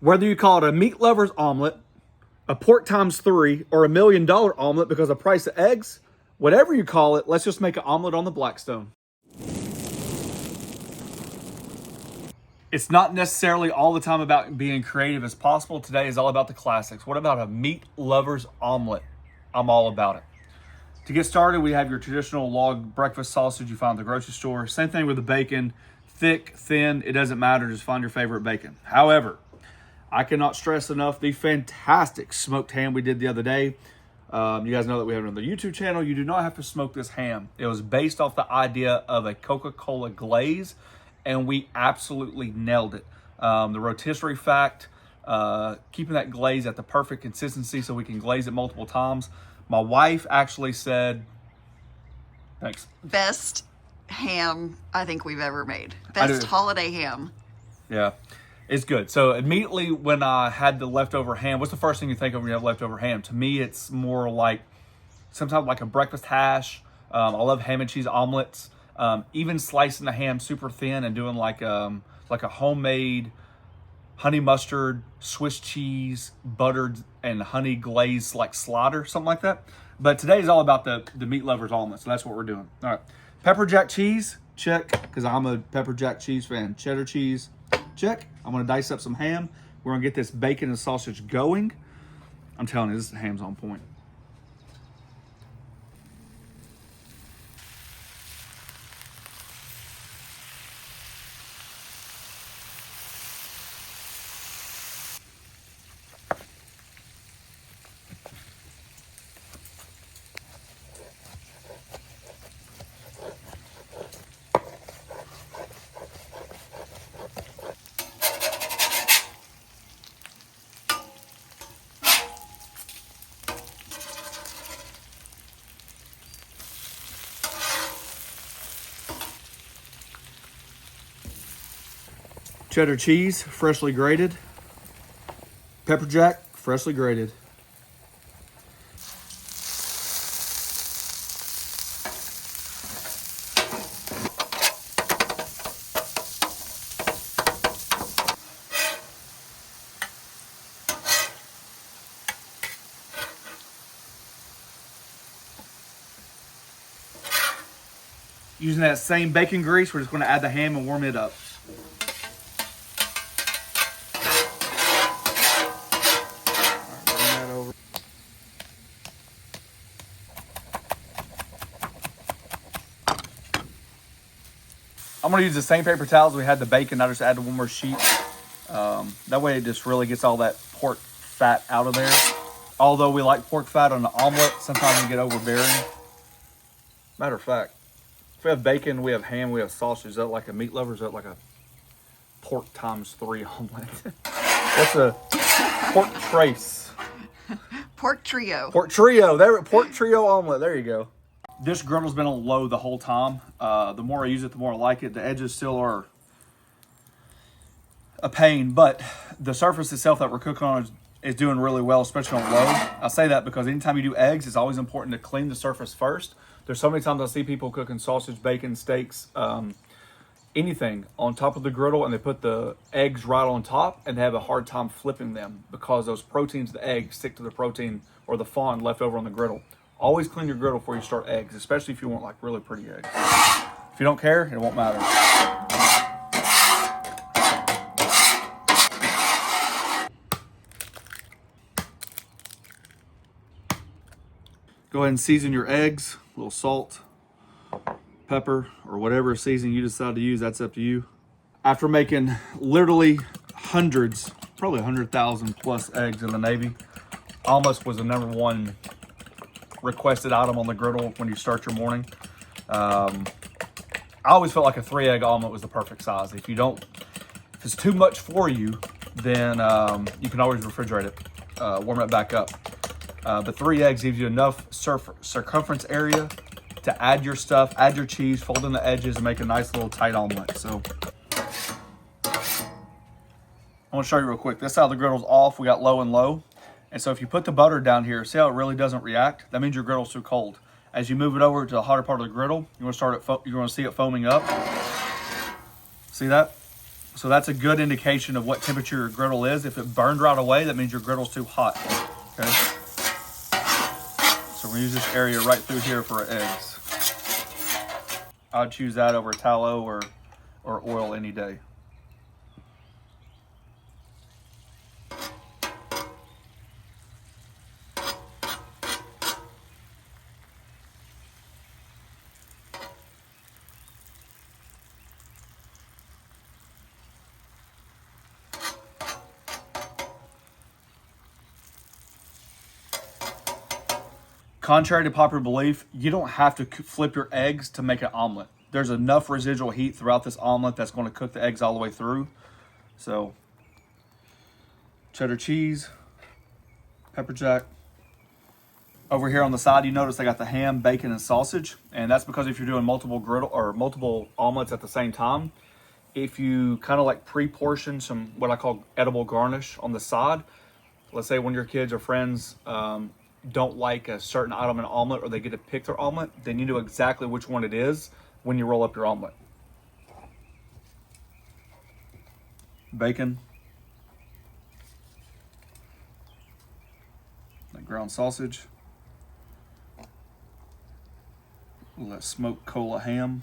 Whether you call it a meat lover's omelet, a pork times 3, or $1 million omelet because of the price of eggs, whatever you call it, let's just make an omelet on the Blackstone. It's not necessarily all the time about being creative as possible. Today is all about the classics. What about a meat lover's omelet? I'm all about it. To get started, we have your traditional log breakfast sausage you find at the grocery store. Same thing with the bacon, thick, thin, it doesn't matter, just find your favorite bacon. However, I cannot stress enough the fantastic smoked ham we did the other day. You guys know that we have it on the YouTube channel. You do not have to smoke this ham. It was based off the idea of a Coca-Cola glaze, and we absolutely nailed it. The rotisserie fact, keeping that glaze at the perfect consistency so we can glaze it multiple times. My wife actually said, thanks. Best ham I think we've ever made. Best holiday ham. Yeah. It's good. So immediately when I had the leftover ham, what's the first thing you think of when you have leftover ham? To me, it's more like sometimes like a breakfast hash. I love ham and cheese omelets. Even slicing the ham super thin and doing like a homemade honey mustard, Swiss cheese, buttered and honey glazed like slider, something like that. But today's all about the meat lovers omelet, so that's what we're doing. All right, pepper jack cheese, check, because I'm a pepper jack cheese fan. Cheddar cheese, check. I'm gonna dice up some ham. We're gonna get this bacon and sausage going. I'm telling you, this ham's on point. Cheddar cheese, freshly grated. Pepper jack, freshly grated. Using that same bacon grease, we're just going to add the ham and warm it up. I'm gonna use the same paper towels we had the bacon. I just added one more sheet. That way it just really gets all that pork fat out of there. Although we like pork fat on the omelet, sometimes we get overbearing. Matter of fact, if we have bacon, we have ham, we have sausage. Is that like a meat lover? Is that like a pork times 3 omelet? What's a pork trace? Pork trio. Pork trio. There, pork trio omelet. There you go. This griddle's been on low the whole time. The more I use it, the more I like it. The edges still are a pain, but the surface itself that we're cooking on is doing really well, especially on low. I say that because anytime you do eggs, it's always important to clean the surface first. There's so many times I see people cooking sausage, bacon, steaks, anything on top of the griddle, and they put the eggs right on top, and they have a hard time flipping them because those proteins, the eggs, stick to the protein or the fond left over on the griddle. Always clean your griddle before you start eggs, especially if you want like really pretty eggs. If you don't care, it won't matter. Go ahead and season your eggs. A little salt, pepper, or whatever seasoning you decide to use, that's up to you. After making literally hundreds, probably 100,000 plus eggs in the Navy, almost was the #1 requested item on the griddle when you start your morning. I always felt like a 3-egg omelet was the perfect size. If it's too much for you, then you can always refrigerate it, warm it back up. But 3 eggs gives you enough circumference area to add your stuff, add your cheese, fold in the edges, and make a nice little tight omelet. So I want to show you real quick. This side of the griddle's off. We got low and low. And so if you put the butter down here, see how it really doesn't react? That means your griddle's too cold. As you move it over to the hotter part of the griddle, you're going to see it foaming up. See that? So that's a good indication of what temperature your griddle is. If it burned right away, that means your griddle's too hot. Okay. So we're gonna use this area right through here for our eggs. I'd choose that over tallow or oil any day. Contrary to popular belief, you don't have to flip your eggs to make an omelet. There's enough residual heat throughout this omelet that's going to cook the eggs all the way through. So, cheddar cheese, pepper jack. Over here on the side, you notice I got the ham, bacon, and sausage. And that's because if you're doing multiple griddle or multiple omelets at the same time, if you kind of like pre-portion some what I call edible garnish on the side, let's say when your kids or friends don't like a certain item in an omelet, or they get to pick their omelet, then you know exactly which one it is when you roll up your omelet. Bacon, that ground sausage, a little that smoked cola ham,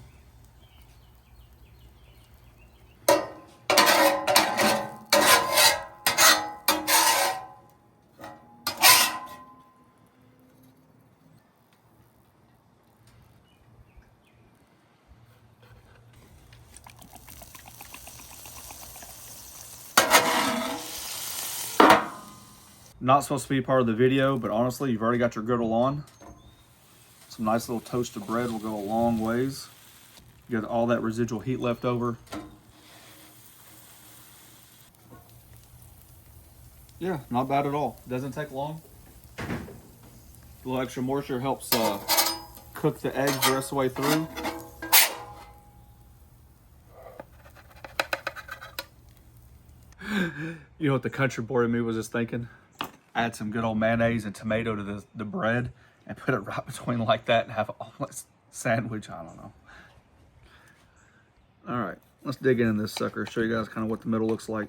not supposed to be part of the video, but honestly, you've already got your griddle on. Some nice little toasted bread will go a long ways. You got all that residual heat left over. Yeah, not bad at all. Doesn't take long. A little extra moisture helps cook the eggs the rest of the way through. You know what the country boy in me was just thinking? Add some good old mayonnaise and tomato to the bread and put it right between like that and have an omelet sandwich. I don't know. All right, let's dig into this sucker. Show you guys kind of what the middle looks like.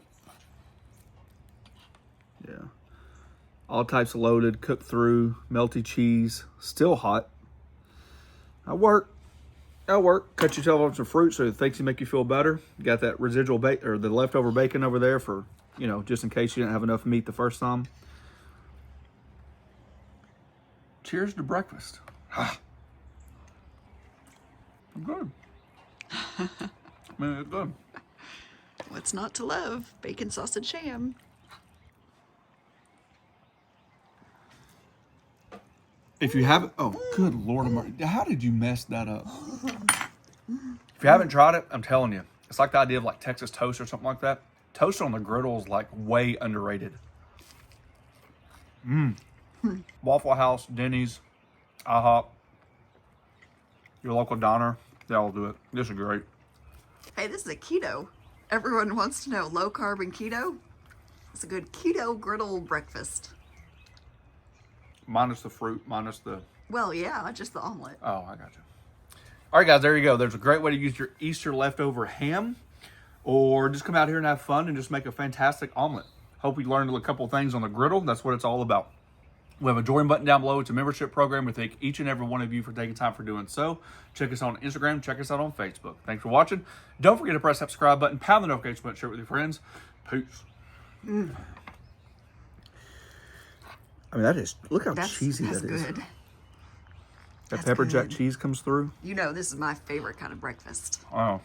Yeah. All types of loaded, cooked through, melty cheese, still hot. That'll work. Cut yourself up some fruit so it thinks you make you feel better. You got that residual bacon or the leftover bacon over there for, you know, just in case you didn't have enough meat the first time. Cheers to breakfast. I'm good. I mean, it's good. What's not to love? Bacon, sausage, ham. If you haven't, oh, good Lord, how did you mess that up? If you haven't tried it, I'm telling you, it's like the idea of like Texas toast or something like that. Toast on the griddle is like way underrated. Waffle House, Denny's, IHOP, your local diner, they all do it. This is great. Hey, this is a keto. Everyone wants to know low carb and keto. It's a good keto griddle breakfast. Minus the fruit, minus the... Well, yeah, just the omelet. Oh, I got you. All right, guys, there you go. There's a great way to use your Easter leftover ham, or just come out here and have fun and just make a fantastic omelet. Hope you learned a couple of things on the griddle. That's what it's all about. We have a join button down below. It's a membership program. We thank each and every one of you for taking time for doing so. Check us out on Instagram. Check us out on Facebook. Thanks for watching. Don't forget to press that subscribe button, pound the notification button, share it with your friends. Peace. I mean, that is, look how cheesy that is. That's good. That pepper jack cheese comes through. You know, this is my favorite kind of breakfast. Oh.